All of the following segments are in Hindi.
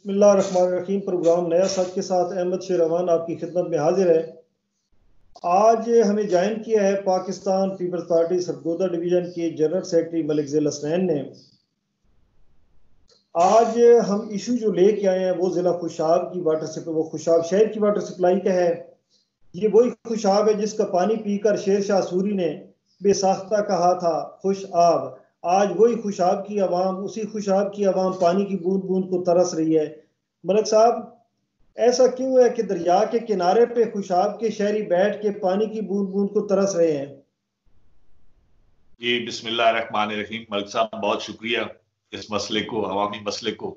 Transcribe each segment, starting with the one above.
बिस्मिल्लाहिर्रहमानिर्रहीम। प्रोग्राम नया साथ के साथ अहमद शेरवान आपकी खिदमत में हाजिर है। आज हमें ज्वाइन किया है पाकिस्तान पीपल्स पार्टी सरगोदा डिवीज़न के जनरल सेक्रेटरी मलिक ज़ैल हसनैन ने। आज हम इशू जो लेके आए हैं वो ज़िला खुशाब की वाटर सप्लाई, वो खुशाब शहर की वाटर सप्लाई का है। ये वही खुशाब है जिसका पानी पीकर शेर शाह सूरी ने बेसाख्ता कहा था खुश आब। आज वही खुशाब की आवाम, उसी खुशाब की आवाम पानी की बूंद बूंद को तरस रही है। मलिक साहब, ऐसा क्यों है कि दरिया के किनारे पे खुशाब के शहरी बैठ के पानी की बूंद बूंद को तरस रहे हैं? जी बिस्मिल्लाहिर्रहमानिर्रहीम। मलिक साहब, बहुत शुक्रिया इस मसले को, अवामी मसले को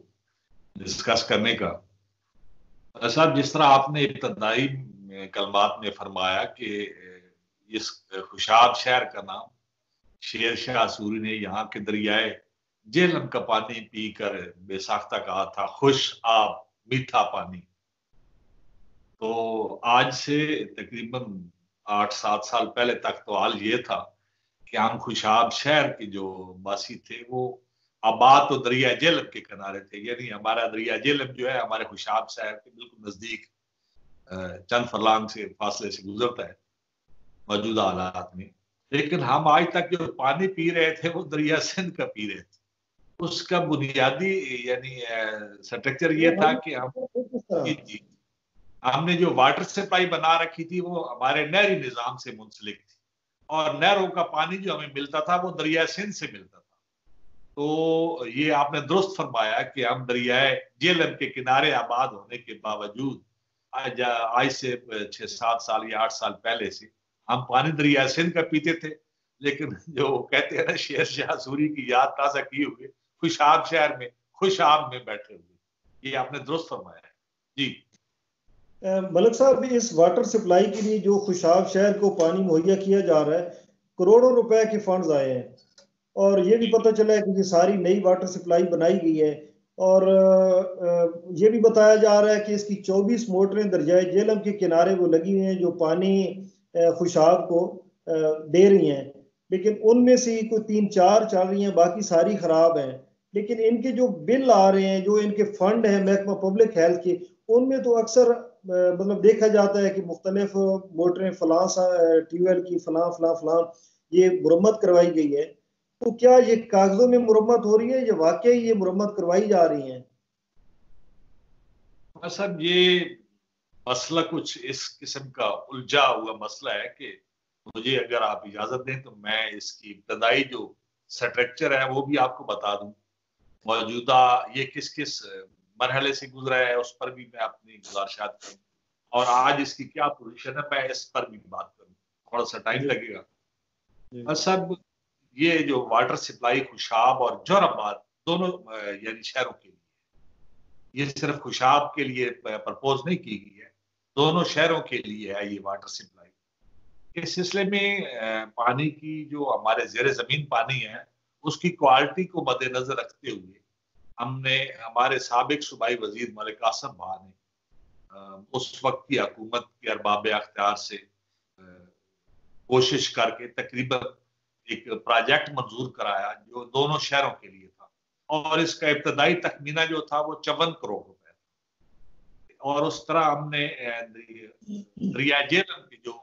डिस्कस करने का। साहब, जिस तरह आपने इब्तदाई कलमात में फरमाया कि इस खुशाब शहर का नाम शेर शाह सूरी ने यहाँ के दरियाए जेहलम का पानी पीकर बेसाख्ता कहा था खुश आब, मीठा पानी। तो आज से तकरीबन 8-7 साल पहले तक तो हाल ये था कि हम खुशाब शहर के जो वासी थे वो आबाद तो दरिया जेहलम के किनारे थे। यानी हमारा दरिया जेहलम जो है हमारे खुशाब शहर के बिल्कुल नजदीक चंद फरलांग से फासले से गुजरता है मौजूदा हालात में। लेकिन हम आज तक जो पानी पी रहे थे वो दरिया सिंध का पी रहे थे। उसका बुनियादी यानी स्ट्रक्चर ये था कि हम जी हमने जो वाटर सप्लाई बना रखी थी वो हमारे नहरी निजाम से मुंसलिक थी और नहरों का पानी जो हमें मिलता था वो दरिया सिंध से मिलता था। तो ये आपने दुरुस्त फरमाया कि हम दरियाए जेहलम के किनारे आबाद होने के बावजूद आज से 6-7 साल या 8 साल पहले से हम पानी दरिया सिंध का पीते थे। लेकिन जो कहते हैं ना, शेर शाह सूरी की याद ताजा किए हुए खुशाब शहर में खुशाब में बैठे हुए, ये आपने दुरुस्त फरमाया है जी। मलिक साहब, इस वाटर सप्लाई के लिए जो खुशाब शहर को पानी मुहैया किया जा रहा है, करोड़ों रुपए के फंड्स आए हैं और ये भी पता चला है कि ये सारी नई वाटर सप्लाई बनाई गई है। और ये भी बताया जा रहा है कि इसकी 24 मोटरें दरियाए जेहलम के किनारे वो लगी हुई हैं जो पानी खुशाब को दे रही हैं। लेकिन उनमें से कोई 3-4 चल रही हैं, बाकी सारी खराब हैं। लेकिन इनके जो बिल आ रहे हैं, जो इनके फंड हैं महकमा पब्लिक हेल्थ के, उनमें तो अक्सर मतलब देखा जाता है कि मुख्तलिफ मोटरें फलां ट्यूबवेल की फलां फलां फलां ये मुरम्मत करवाई गई है। तो क्या ये कागजों में मुरम्मत हो रही है या वाकई ये मुरम्मत करवाई जा रही है? सर, ये मसला कुछ इस किस्म का उलझा हुआ मसला है कि मुझे अगर आप इजाजत दें तो मैं इसकी इब्तदाई जो स्ट्रक्चर है वो भी आपको बता दूं। मौजूदा ये किस किस मरहले से गुजरा है उस पर भी मैं अपनी गुजारिशात करूँ और आज इसकी क्या पोजीशन है मैं इस पर भी बात करूँ। थोड़ा सा टाइम लगेगा। सब ये जो वाटर सप्लाई खुशाब और जोराबाद दोनों यानी शहरों के लिए, ये सिर्फ खुशाब के लिए प्रपोज नहीं की गई है, दोनों शहरों के लिए है ये वाटर सप्लाई। इस सिलसिले में पानी की जो हमारे जेर जमीन पानी है उसकी क्वालिटी को मद्देनजर रखते हुए हमने हमारे साबिक सूबाई वजीर मलिक कासिम भा ने उस वक्त की हुकूमत के अरबाब अख्तियार से कोशिश करके तकरीबन एक प्रोजेक्ट मंजूर कराया जो दोनों शहरों के लिए था और इसका इब्तदाई तखमीना जो था वो 54 करोड़ रुपए था। और उस तरह हमने दरिया जेहलम की जो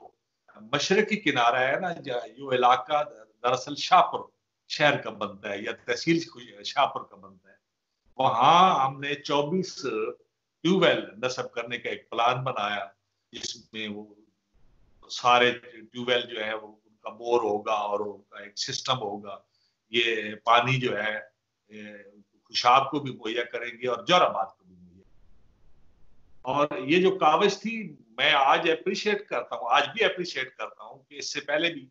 मशरकी किनारा है ना, जो इलाका दरअसल शाहपुर शहर का बनता है या तहसील शाहपुर का बनता है, वहां हमने 24 ट्यूबवेल नस्ब करने का एक प्लान बनाया जिसमें वो सारे ट्यूबवेल जो है वो उनका बोर होगा और उनका एक सिस्टम होगा। ये पानी जो है खुशाब को भी मुहैया करेंगे और जोराबाद को भी मुहैया। और ये जो कावज थी, मैं आज अप्रिशिएट करता हूँ, आज भी अप्रिशिएट करता हूँ कि इससे पहले भी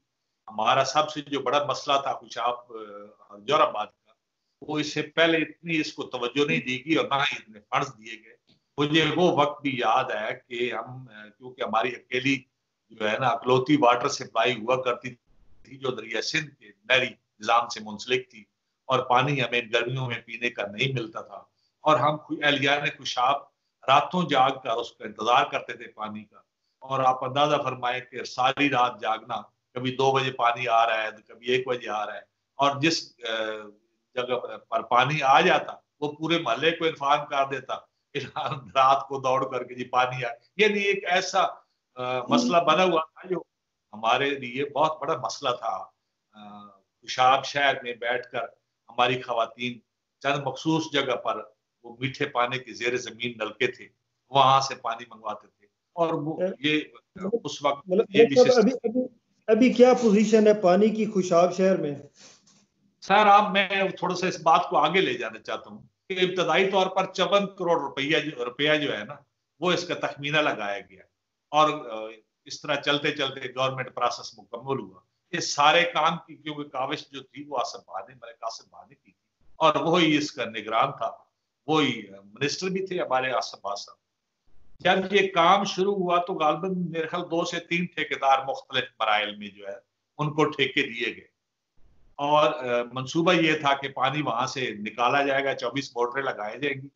हमारा सबसे जो बड़ा मसला था खुशाब और जोराबाद का, वो इससे पहले इतनी इसको तवज्जो नहीं दी गई और ना ही इतने फंड्स दिए गए। मुझे वो वक्त भी याद है कि हम क्योंकि हमारी अकेली जो है ना अकलौती वाटर सप्लाई हुआ करती थी जो दरिया सिंध के नहरी निजाम से मुंसलिक थी और पानी हमें गर्मियों में पीने का नहीं मिलता था और हम एहलियान खुशाब रातों जाग कर उसका इंतजार करते थे पानी का। और आप अंदाजा फरमाएं कि सारी रात जागना, कभी 2 बजे पानी आ रहा है तो कभी 1 बजे आ रहा है और जिस जगह पर पानी आ जाता वो पूरे मोहल्ले को इन्फॉर्म कर देता रात को दौड़ करके जी पानी आ, ये नहीं, एक ऐसा मसला बना हुआ था जो हमारे लिए बहुत बड़ा मसला था। खुशाब शहर में बैठकर हमारी खवातीन चंद मखसूस जगह पर वो मीठे पानी के जेर जमीन नलके थे, वहां से पानी मंगवाते थे। और वो ये उस वक्त ये भी मतलब अभी अभी अभी क्या पोजीशन है पानी की खुशाब शहर में? सर आप, मैं थोड़ा सा इस बात को आगे ले जाना चाहता हूँ कि इब्तदाई तौर पर 54 करोड़ रुपया जो है ना, वो इसका तखमीना लगाया गया और इस तरह चलते चलते गवर्नमेंट प्रोसेस मुकम्मल हुआ। ये सारे काम की क्योंकि काविश जो थी वो आसिफ भानी, मलिक आसिफ भानी की थी और वही इसका निगरान था, वही मिनिस्टर भी थे हमारे आसिफ भाई साहब। जब ये काम शुरू हुआ तो गालबन मेरे ख्याल 2 से 3 ठेकेदार मुख्तलिफ मराइल में जो है उनको ठेके दिए गए और मंसूबा ये था कि पानी वहां से निकाला जाएगा, 24 मोटरें लगाई जाएंगी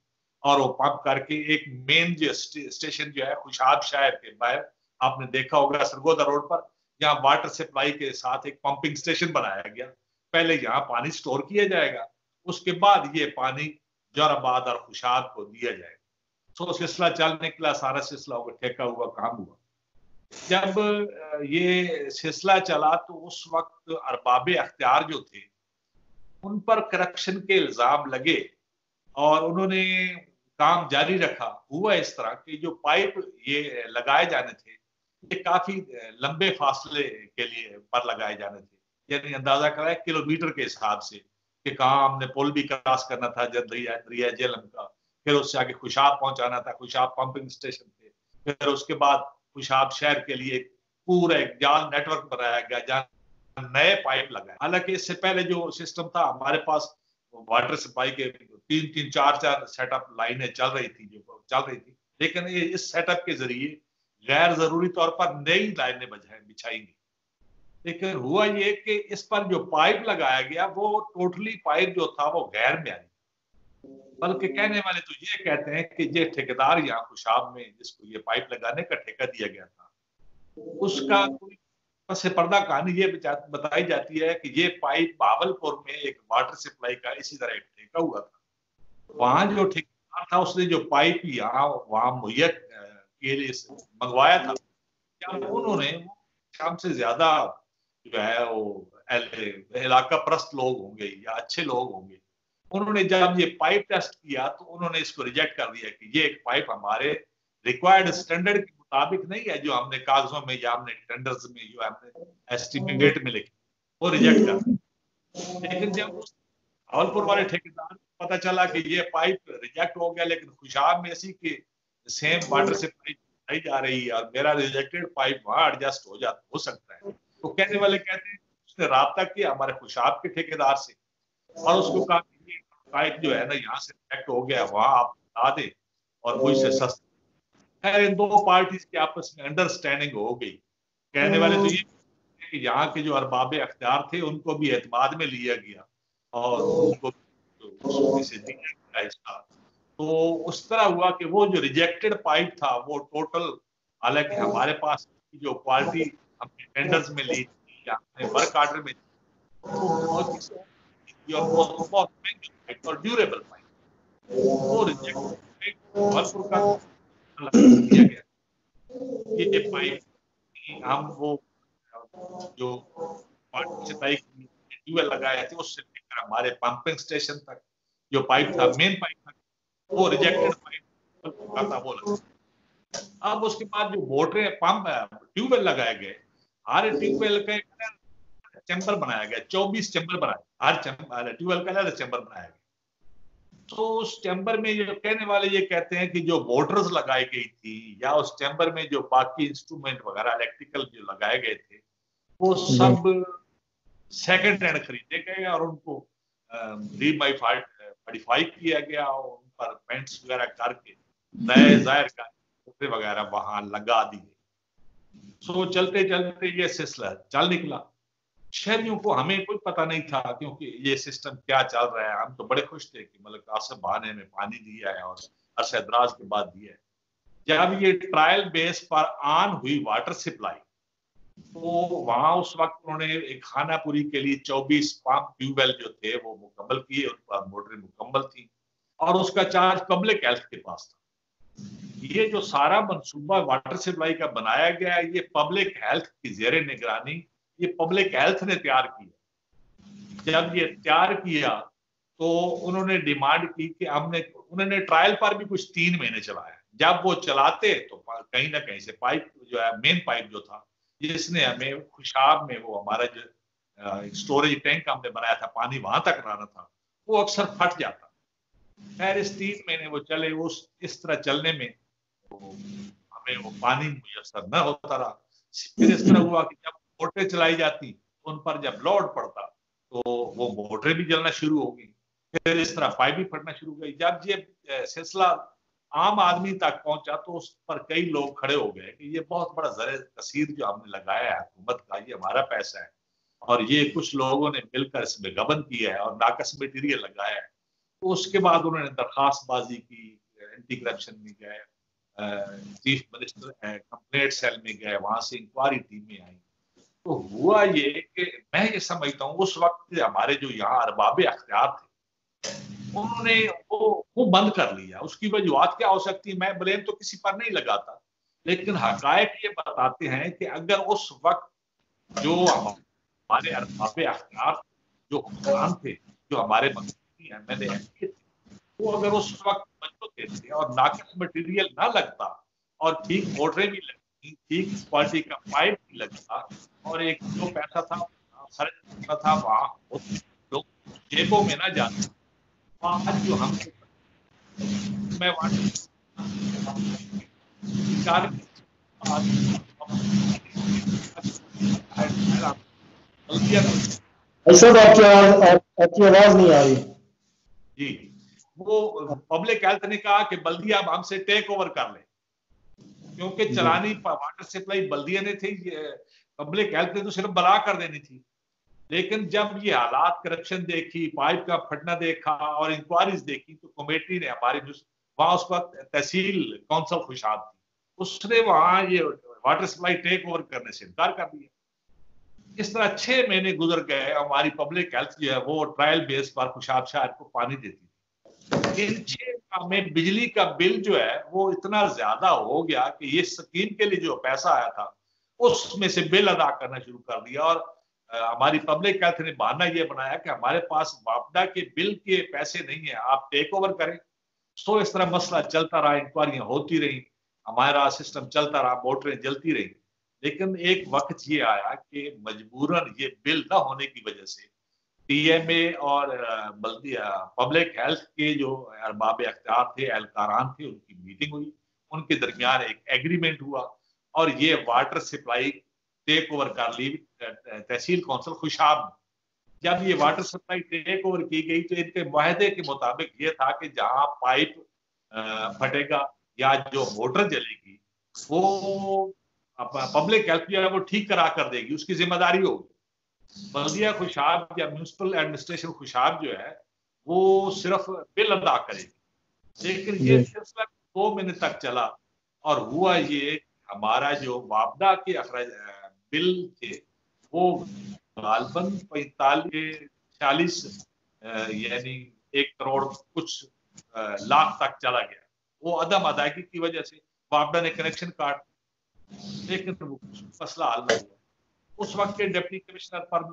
और वो पंप करके एक मेन जो स्टेशन जो है खुशाब शहर के बाहर, आपने देखा होगा सरगोदा रोड पर, यहाँ वाटर सप्लाई के साथ एक पंपिंग स्टेशन बनाया गया। पहले यहाँ पानी स्टोर किया जाएगा, उसके बाद ये पानी जोराबाद और खुशाब को दिया जाएगा। तो सिलसिला चल निकला, सारा सिलसिला होगा, ठेका हुआ, काम हुआ। जब ये सिलसिला चला तो उस वक्त अरबाबे अख्तियार जो थे उन पर करप्शन के इल्जाम लगे और उन्होंने काम जारी रखा। हुआ इस तरह कि जो पाइप ये लगाए जाने थे ये काफी लंबे फासले के लिए पर लगाए जाने थे, यानी अंदाजा कराए किलोमीटर के हिसाब से कि कहाँ हमने पुल भी क्रॉस करना था दरिया जेहलम का, फिर उससे आगे खुशाब पहुंचाना था, खुशाब पंपिंग स्टेशन थे, फिर उसके बाद खुशाब शहर के लिए पूरा एक जाल नेटवर्क बनाया गया जहां नए पाइप लगाए। हालांकि इससे पहले जो सिस्टम था हमारे पास वाटर सप्लाई के 3-3, 4-4 सेटअप लाइनें चल रही थी, लेकिन ये इस सेटअप के जरिए गैर जरूरी तौर पर नई लाइनें बिछाई गई। लेकिन हुआ ये कि इस पर जो पाइप लगाया गया वो टोटली पाइप जो था वो गैर म्यारी, बल्कि कहने वाले तो ये कहते हैं कि ये ठेकेदार यहाँ खुशाब में जिसको ये पाइप लगाने का ठेका दिया गया था उसका कोई से पर्दा कहानी ये बताई जाती है कि ये पाइप बावलपुर में एक वाटर सप्लाई का इसी तरह एक ठेका हुआ था। वहां जो ठेकेदार था उसने जो पाइप यहाँ वहां मुहैया के लिए मंगवाया था, क्या उन्होंने शाम से ज्यादा जो है वो इलाका परस्त लोग होंगे या अच्छे लोग होंगे, उन्होंने जब ये पाइप टेस्ट किया तो उन्होंने इसको रिजेक्ट कर दिया कि ये एक पाइप हमारे रिक्वायर्ड स्टैंडर्ड के मुताबिक नहीं है जो हमने कागजों में या हमने टेंडर्स में जो हमने एस्टिमेट में लिखे, वो रिजेक्ट कर दिया। लेकिन जब उस भावलपुर वाले ठेकेदार को पता चला कि ये पाइप रिजेक्ट हो गया लेकिन खुशाब में इसी की सेम वाटर से पाइप जा रही है और मेरा रिजेक्टेड पाइप वहां एडजस्ट हो सकता है, तो कहने वाले कहते हैं उसने राब्ता किया हमारे खुशाब के ठेकेदार से और उसको कहा पाइप जो है ना यहाँ से रिजेक्ट हो गया, वहां आप बता दें और मुझसे सस्ता। खैर इन दो पार्टीज की आपस में अंडरस्टैंडिंग हो गई। कहने वाले तो ये कि यहाँ के जो अरबाबे अख्तियार थे उनको भी एतमाद में लिया गया और उनको से दिया गया हिस्सा। तो उस तरह हुआ कि वो जो रिजेक्टेड पाइप था वो टोटल, हालांकि हमारे पास जो क्वालिटी हमने टेंडर्स में ली थी या हमने वर्क ऑर्डर में बहुत महंगी पाइप और ड्यूरेबल पाइप, वो रिजेक्टेड भावलपुर का दिया गया। ये पाइप हम वो जो ट्यूबवेल लगाए थे उससे लेकर हमारे पंपिंग स्टेशन तक जो पाइप था, मेन पाइप था, वो रिजेक्टेड पाइप था वो लगा। अब उसके बाद जो मोटरें पंप ट्यूबवेल लगाए गए, हर ट्यूबवेल का चैम्बर बनाया गया, 24 चैम्बर बनाए, हर ट्यूबवेल का अलग चैम्बर बनाया गया। तो उस चैम्बर में ये कहने वाले ये कहते हैं कि जो मोटर्स लगाई गई थी या उस चैम्बर में जो बाकी इंस्ट्रूमेंट वगैरह इलेक्ट्रिकल जो लगाए गए थे वो सब सेकंड हैंड खरीदे गए और उनको मॉडिफाई किया गया और उन पर पेंट्स वगैरह करके नए जाहिर का वगैरह वहां लगा दिए। सो चलते चलते ये सिलसिला चल निकला। शहरियों को हमें कोई पता नहीं था क्योंकि ये सिस्टम क्या चल रहा है, हम तो बड़े खुश थे कि मतलब आसिफ भाई ने पानी दिया है और अरसे दराज के बाद दिया है। जब ये ट्रायल बेस पर ऑन हुई वाटर सप्लाई तो वहां उस वक्त उन्होंने एक खानापुरी के लिए 24 पंप ट्यूबवेल जो थे वो मुकम्मल किए, उन पर मोटरें मुकम्मल थी और उसका चार्ज पब्लिक हेल्थ के पास था। ये जो सारा मंसूबा वाटर सप्लाई का बनाया गया है, ये पब्लिक हेल्थ की जेर निगरानी, ये पब्लिक हेल्थ ने तैयार किया। जब ये तैयार किया तो उन्होंने डिमांड की कि उन्होंने ट्रायल पर भी कुछ 3 महीने चलाया। जब वो चलाते तो कहीं ना कहीं से पाइप जो है, मेन पाइप जो था, जिसने हमें खुशाब में वो हमारा जो स्टोरेज टैंक हमने बनाया था, पानी वहां तक लाना था, वो अक्सर फट जाता। खैर इस 3 महीने वो चले, उस इस तरह चलने में तो हमें वो पानी मुयसर न होता रहा। फिर इस तरह हुआ कि जब मोटरें चलाई जाती, उन पर जब लोड पड़ता तो वो मोटरें भी जलना शुरू हो गई। फिर इस तरह पाइप भी फटना शुरू हो गई। जब ये सिलसिला आम आदमी तक पहुंचा तो उस पर कई लोग खड़े हो गए कि ये बहुत बड़ा ज़र कसीर जो हमने लगाया है हुकूमत का, ये हमारा पैसा है और ये कुछ लोगों ने मिलकर इसमें गबन किया है और नाकस मटीरियल लगाया है। तो उसके बाद उन्होंने दरखास्तबाजी की, एंटी करप्शन में गए, चीफ मिनिस्टर कंप्लेंट सेल में गए, वहां से इंक्वायरी टीमें आई। तो हुआ ये कि मैं ये समझता हूँ उस वक्त हमारे जो यहाँ अरबाब अख्तियार थे, उन्होंने वो बंद कर लिया। उसकी वजूहत क्या हो सकती है, मैं ब्लेम तो किसी पर नहीं लगाता, लेकिन हकायक ये बताते हैं कि अगर उस वक्त जो हमारे अरबाब अख्तियार, जो हुक्मरान थे, जो हमारे मंत्री एमएलए थे, वो अगर उस वक्त बच्चों देते और नाकस मटेरियल ना लगता और ठीक मोटरें भी लगती, ठीक क्वालिटी का पाइप भी लगता और एक जो पैसा था खर्च करना था वहां लोग जेबों में ना जाता, आज जो हम मैं सर आपकी आवाज नहीं आ रही जी। वो पब्लिक हेल्थ ने कहा कि बल्दिया अब हमसे टेक ओवर कर ले, क्योंकि चलानी वाटर सप्लाई बल्दिया ने थी, पब्लिक हेल्थ ने तो सिर्फ बला कर देनी थी। लेकिन जब ये हालात, करप्शन देखी, पाइप का फटना देखा और इंक्वायरीज देखी, तो कमेटी ने हमारी वहां उस वक्त तहसील कौंसिल खुशाब थी, उसने वहां ये वाटर सप्लाई टेक ओवर करने से इनकार कर दिया। इस तरह 6 महीने गुजर गए, हमारी पब्लिक हेल्थ जो है वो ट्रायल बेस पर खुशाब शहर को पानी देती थी। इन 6 माह में बिजली का बिल जो है वो इतना ज्यादा हो गया कि ये स्कीम के लिए जो पैसा आया था उसमें से बिल अदा करना शुरू कर दिया। और हमारी पब्लिक हेल्थ ने बहाना ये बनाया कि हमारे पास वापडा के बिल के पैसे नहीं है, आप टेक ओवर करें। तो इस तरह मसला चलता रहा, इंक्वायरियां होती रही, हमारा सिस्टम चलता रहा, मोटरें जलती रही। लेकिन एक वक्त ये आया कि मजबूरन ये बिल न होने की वजह से टीएमए और पब्लिक हेल्थ के जो अरबाब अख्तियार थे, एहलकारान थे, उनकी मीटिंग हुई, उनके दरमियान एक एग्रीमेंट हुआ और ये वाटर सप्लाई टेक ओवर कर ली तहसील कौंसिल खुशाब में। जब ये वाटर सप्लाई टेक ओवर की गई तो इनके मुआहदे के मुताबिक ये था कि जहां पाइप फटेगा या जो मोटर जलेगी वो पब्लिक हेल्थ जो है वो ठीक करा कर देगी, उसकी जिम्मेदारी होगी। बल्दिया खुशाब या म्यूनिसिपल एडमिनिस्ट्रेशन खुशाब जो है वो सिर्फ बिल अदा करेगी। लेकिन ये सिलसिला 2 महीने तक चला और हुआ ये हमारा जो वापडा के अखराज बिल थे वो गालबन 45-46 यानी 1 करोड़ कुछ लाख तक चला गया। वो अदम अदायगी की वजह से वापडा ने कनेक्शन काट, लेकिन मसला हल नहीं हुआ। उस वक्त के डिप्टी कमिश्नर पर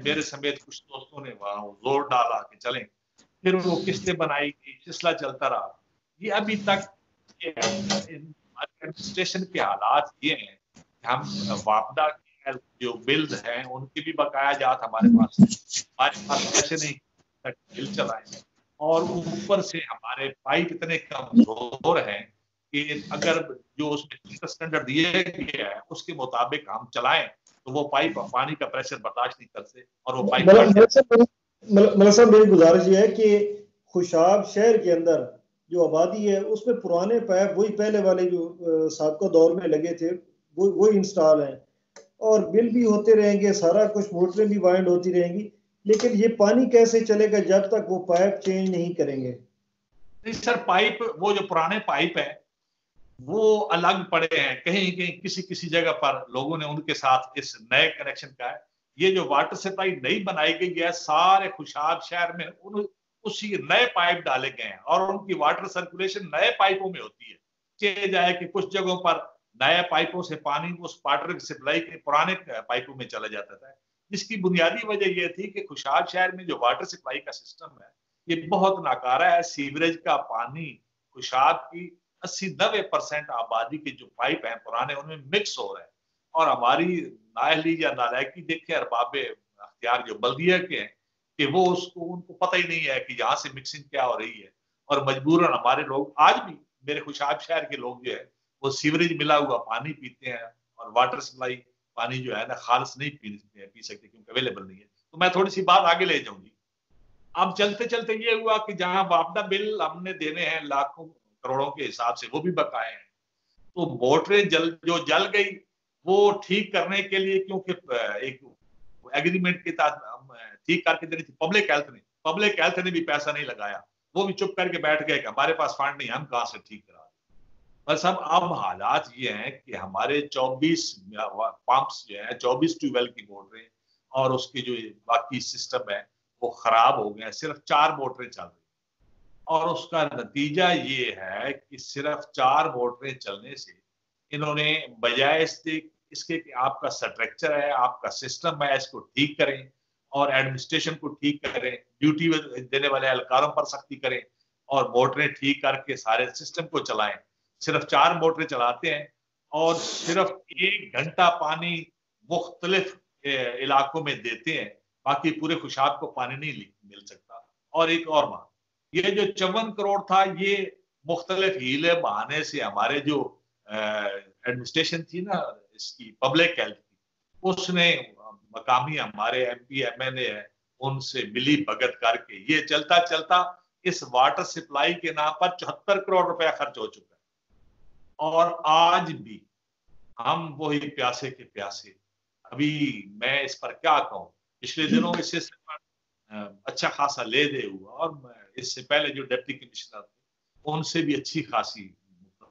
मेरे समेत कुछ दोस्तों ने वहां जोर डाला कि चलें, फिर वो किस्तें बनाई गई, सिलसिला चलता रहा। ये अभी तक एडमिनिस्ट्रेशन के हालात ये हैं कि हम वापडा के जो बिल्स हैं उनकी भी बकाया जात हमारे पास पैसे नहीं बिल चलाए और ऊपर से हमारे पाइप इतने कमजोर हैं कि अगर जो उसमें स्टैंडर्ड दिए गया है उसके मुताबिक हम चलाएं तो वो पाइप पानी का प्रेशर बर्दाश्त नहीं करते और वो पाइप मतलब साहब मेरी गुजारिश ये है कि खुशाब शहर के अंदर जो आबादी है उसमें पुराने पाइप वही पहले वाले जो साबका दौर में लगे थे वो इंस्टॉल हैं और बिल भी होते रहेंगे, सारा कुछ मोटरें भी वाइंड होती रहेंगी, लेकिन ये पानी कैसे चलेगा जब तक वो पाइप चेंज नहीं करेंगे? नहीं सर, पाइप वो जो पुराने पाइप है वो अलग पड़े हैं, कहीं कहीं किसी किसी जगह पर लोगों ने उनके साथ इस नए कनेक्शन का है। ये जो वाटर सप्लाई नई बनाई गई है सारे खुशाब शहर में उसी नए पाइप डाले गए हैं और उनकी वाटर सर्कुलेशन नए पाइपों में होती है। चेंज आया कि कुछ जगहों पर नए पाइपों से पानी उस वाटर सप्लाई के पुराने पाइपों में चला जाता था, जिसकी बुनियादी वजह यह थी कि खुशाब शहर में जो वाटर सप्लाई का सिस्टम है ये बहुत नाकारा है। सीवरेज का पानी खुशाब की 80-90% आबादी के जो पाइप हैं पुराने उनमें मिक्स हो रहा है, और हमारी नाअहली या नालायकी देखे अरबाब अख्तियार जो बल्दिया के हैं कि वो उसको उनको पता ही नहीं है कि यहाँ से मिक्सिंग क्या हो रही है, और मजबूरन हमारे लोग आज भी मेरे खुशाब शहर के लोग जो है वो सीवरेज मिला हुआ पानी पीते हैं, और वाटर सप्लाई पानी जो है ना खालिस नहीं पी सकते क्योंकि अवेलेबल नहीं है। तो मैं थोड़ी सी बात आगे ले जाऊंगी। अब चलते चलते ये हुआ कि जहां वापदा बिल हमने देने हैं लाखों करोड़ों के हिसाब से वो भी बकाए हैं, तो मोटरें जो जल गई वो ठीक करने के लिए, क्योंकि एक एग्रीमेंट के तहत ठीक करके देनी थी पब्लिक हेल्थ ने भी पैसा नहीं लगाया, वो भी चुप करके बैठ गए कि हमारे पास फंड नहीं, हम कहां से ठीक करा। बस अब हालात ये हैं कि हमारे 24 पंप्स जो है 24 ट्यूबवेल की मोटरें और उसके जो बाकी सिस्टम है वो खराब हो गए हैं, सिर्फ 4 मोटरें चल रही, और उसका नतीजा ये है कि सिर्फ 4 मोटरें चलने से इन्होंने बजाय इसके कि आपका स्ट्रक्चर है, आपका सिस्टम है, इसको ठीक करें और एडमिनिस्ट्रेशन को ठीक करें, ड्यूटी देने वाले एहलकारों पर सख्ती करें और मोटरें ठीक करके सारे सिस्टम को चलाएं, सिर्फ 4 मोटरें चलाते हैं और सिर्फ 1 घंटा पानी मुख्तलिफ इलाकों में देते हैं, बाकी पूरे खुशाब को पानी नहीं मिल सकता। और एक और बात, ये जो 54 करोड़ था ये मुख्तलिफ हीले बहाने से हमारे जो एडमिनिस्ट्रेशन थी ना इसकी पब्लिक हेल्थ की, उसने मकामी हमारे MP MNA है उनसे मिली भगत करके ये चलता चलता इस वाटर सप्लाई के नाम पर 74 करोड़ रुपया खर्च हो चुका है, और आज भी हम वही प्यासे के प्यासे। अभी मैं इस पर क्या कहूं, पिछले दिनों इस सिस्टम पर अच्छा खासा ले दे हुआ, और इससे पहले जो डिप्टी कमिश्नर थे उनसे भी अच्छी खासी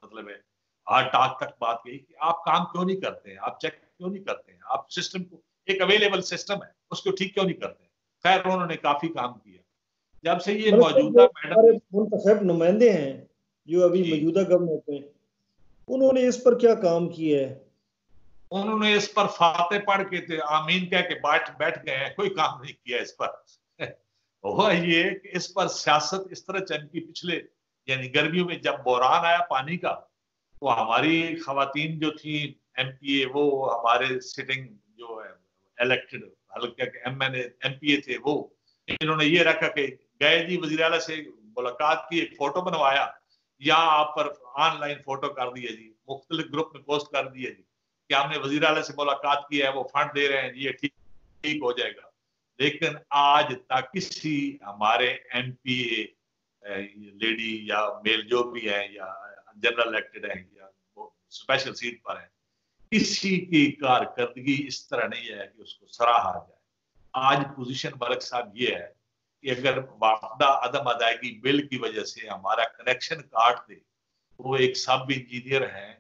मतलब है हार्ड टॉक तक बात कही कि आप काम क्यों नहीं करते हैं, आप चेक क्यों नहीं करते हैं, आप सिस्टम को एक अवेलेबल सिस्टम है उसको ठीक क्यों नहीं करते हैं। खैर उन्होंने काफी काम किया जब से ये मौजूदा मैडम मुंतखब नुमाइंदे हैं जो अभी मौजूदा गवर्नमेंट में, उन्होंने इस पर क्या काम किया है? उन्होंने इस पर फाते पढ़ के आमीन कह के बैठ गए हैं, कोई काम नहीं किया इस पर। हुआ ये कि इस पर सियासत इस तरह चमकी पिछले यानी गर्मियों में जब बहरान आया पानी का, तो हमारी खवातीन जो थी MPA वो हमारे सिटिंग जो है इलेक्टेड हल्के के MNA MPA थे, वो इन्होंने ये रखा कि गए जी वजीर आला से मुलाकात की, एक फोटो बनवाया या आप पर ऑनलाइन फोटो कर दिया जी, मुख्तलिफ ग्रुप में पोस्ट कर दिया जी कि हमने वजीर आला से मुलाकात की है, वो फंड दे रहे हैं, ये ठीक हो जाएगा। लेकिन आज तक किसी हमारे MPA लेडी या मेल जो भी है या जनरल इलेक्टेड है या स्पेशल सीट पर है, किसी की कारकर्दगी इस तरह नहीं है कि उसको सराहा जाए। आज पोजीशन मलिक साहब ये है कि अगर वापदा अदम अदायगी बिल की वजह से हमारा कनेक्शन काट दे, वो एक सब इंजीनियर है,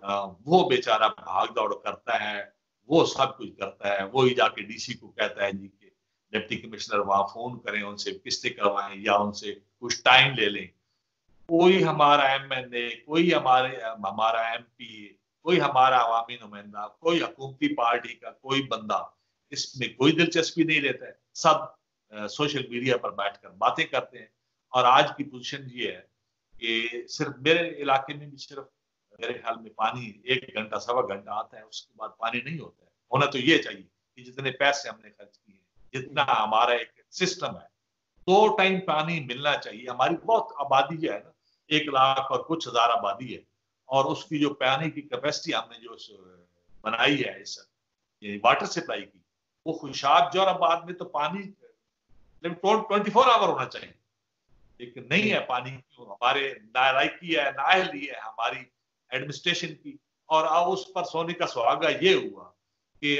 वो बेचारा भाग दौड़ करता है, वो सब कुछ करता है, वो ही जाके DC को कहता है जी कि डिप्टी कमिश्नर वहां फोन करें, उनसे किस्तें करवाएं या उनसे कुछ टाइम ले लें। कोई हमारा MNA, कोई हमारा MPA, कोई हमारा अवामी नुमाइंदा, कोई हुकूमती पार्टी का कोई बंदा इसमें कोई दिलचस्पी नहीं लेता है, सब सोशल मीडिया पर बैठकर बातें करते हैं। और आज की पोजीशन ये है कि सिर्फ मेरे इलाके में भी सिर्फ मेरे ख्याल में पानी 1 घंटा 1.25 घंटा आता है, उसके बाद पानी नहीं होता है। होना तो ये चाहिए कि जितने पैसे हमने खर्च किए, जितना हमारा एक सिस्टम है, 2 टाइम पानी मिलना चाहिए। हमारी बहुत आबादी जो है ना 1 लाख और कुछ हजार आबादी है, और उसकी जो पानी की कैपेसिटी हमने जो बनाई है इस वाटर सप्लाई की, वो खुशाब जोराबाद में तो पानी 24 आवर होना चाहिए, लेकिन नहीं है पानी। क्यों? हमारे नालायकी है, नाअहली है हमारी एडमिनिस्ट्रेशन की। और अब उस पर सोने का सुहागा ये हुआ कि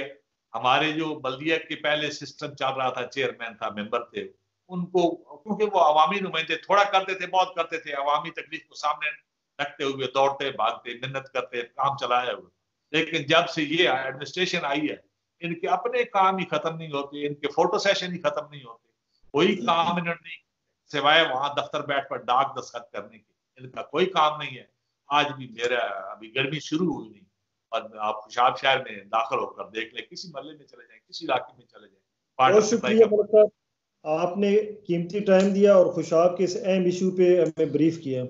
हमारे जो बल्दिया के पहले सिस्टम चल रहा था, चेयरमैन था, मेंबर थे, उनको क्योंकि वो अवामी नुमाइंदे थोड़ा करते थे, बहुत करते थे, अवामी तकलीफ को सामने रखते हुए दौड़ते भागते मिन्नत करते काम चलाया हुए। लेकिन जब से ये एडमिनिस्ट्रेशन आई है, इनके अपने काम ही खत्म नहीं होते, इनके फोटो सेशन ही खत्म नहीं होते, कोई काम इन्होंने सिवाय वहां दफ्तर बैठ पर डाक दस्तखत करने के, इनका कोई काम नहीं है। आज भी मेरा अभी गर्मी शुरू हुई नहीं, और आप खुशाब शहर में दाखिल होकर देख लें, किसी मोहल्ले में चले जाएं, किसी इलाके में चले जाएं, वाटर बहुत सप्लाई शुक्रिया का मलिक साहब, आपने कीमती टाइम दिया और खुशाब के इस अहम इशू पे हमें ब्रीफ किया।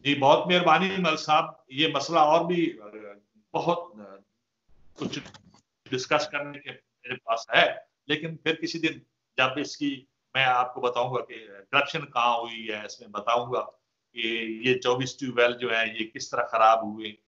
जी बहुत मेहरबानी मल साहब। ये मसला और भी बहुत कुछ डिस्कस करने के मेरे पास है, लेकिन फिर किसी दिन जब इसकी मैं आपको बताऊंगा कि करप्शन कहाँ हुई है, इसमें बताऊंगा कि ये 24 ट्यूबवेल जो है ये किस तरह खराब हुए,